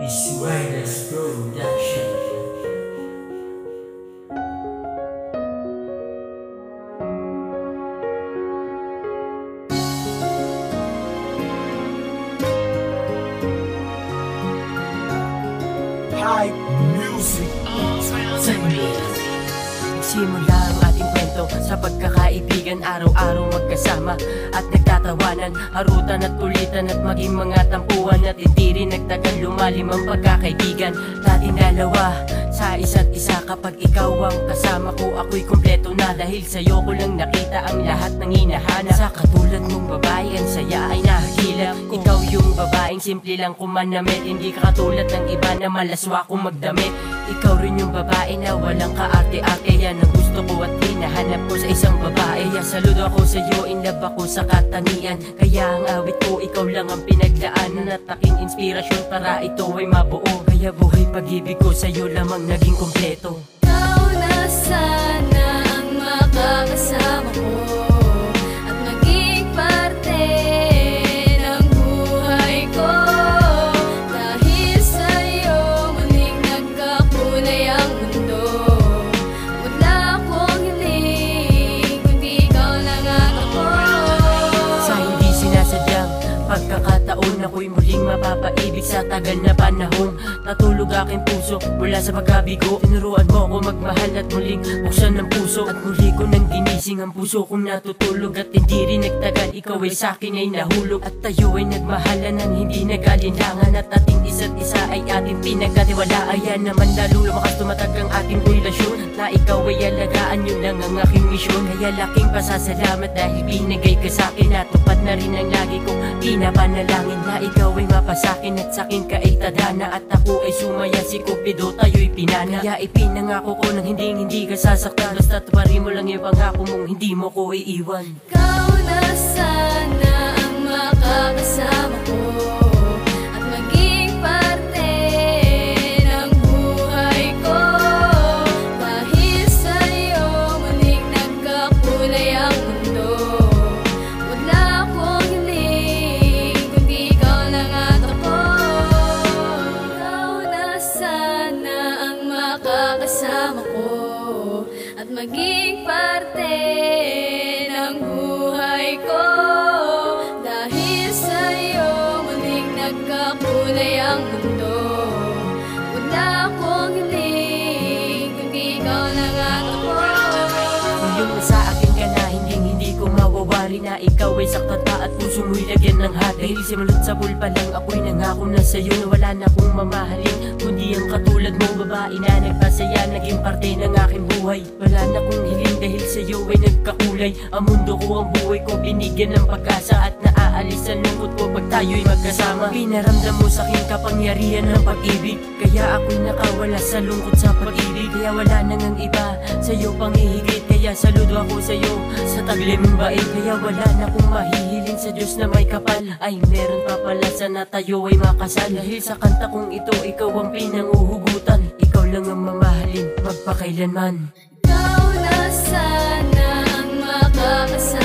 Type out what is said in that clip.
Visuales Production. Hype Music. Simula ang ating kwento sa pagkakaibigan, araw-araw magkasama at nagtatawanan, harutan at kulitan at maging mga tampuhan, at hindi rin nagtagal lumalim ang pagkakaibigan natin dalawa sa isa't isa. Kapag ikaw ang kasama ko, ako'y kumpleto na, dahil sa'yo ko lang nakita ang lahat ng hinahanap. Sa katulad mong babae, ang saya ay nahihilap. Ikaw yung babaeng simple lang kumanamit, hindi ka katulad ng iba na malaswa kung magdamit. Ikaw rin yung babae na walang kaarte-arte, yan ang gusto ko at hinahanap ko sa isang babae. Kaya saludo ako sa'yo, in love ako sa katanian, kaya ang awit ko ikaw lang ang pinagdaanan at aking inspirasyon para ito ay mabuo. Kaya buhay pag-ibig ko sa'yo lamang naging kompleto. Ikaw na sana ang makakasama ko at maging parte ng buhay ko, dahil sa'yo muling nagkakulay ang mundo. Wala akong hiling kundi ikaw lang ang ako. Sa hindi sinasadyang pagkakataon, ako'y muling mapapaibig sa tagal na panahon. Natulog aking puso mula sa pagkabigo, tinuruan mo ako magmahal at muling buksan ng puso. At muli ko nang ginising ang puso kong natutulog, at hindi rin nagtagal ikaw ay sa'kin ay nahulog. At tayo ay nagmahalan ng hindi nag-alinlangan, at ating isa't isa ay ating pinagkatiwalaan. Ayan naman lalong lumakas tumatag ang ating relasyon, na ikaw ay alagaan, yun lang ang aking misyon. Kaya laking pasasalamat dahil binigay ka sa'kin, at tupad na rin ang lagi kong pinapanalangin, na ikaw ay mapasakin at sa'kin ka ay tadhana, at ako ay sumaya si Cupido, tayo'y pinana. Kaya ipinangako ko nang hindi ka sasaktan, basta tuparin mo lang yung pangako mong hindi mo ko iiwan. Ikaw na sana ang makakasama ko at maging parte ng buhay ko, dahil sa'yo muling nagkakulay ang mundo. Wala akong hiling kundi ikaw lang at ako. Ikaw na sana ang makakasama ko at maging parte ng buhay ko, dahil sa'yo muling nagkakulay ang mundo. Wala akong hiling kundi ikaw lang at ako. Yung sa akin ka na, hindi ko mawawari, na ikaw ay sakta at puso mo'y lagyan ng hat. Dahil simulat sa bulpa lang ako'y nangako na sa'yo, na wala na akong mamahalin kundi ang katulad mong babae na nagpasaya, naging parte ng aking buhay. Wala na akong hiling dahil sa'yo ay nagkakulay ang mundo ko, ang buhay ko binigyan ng pag-asa, at naaalis ang lungkot ko pag tayo'y magkasama. Pinaramdam mo sa'king kapangyarihan ng pag-ibig, kaya ako'y nakawala sa lungkot sa pag-ibig. Kaya wala na ngang iba sa'yo pang ihigit, kaya saludo ako sa'yo sa tagliming bait. Kaya wala na akong mahihiling sa Diyos na may kapal, ay meron pa pala sana tayo ay makasal. Dahil sa kanta kong ito, ikaw ang pinanguhugutan, ikaw lang ang mamahalin magpakailanman. Ikaw na sana ang makakasama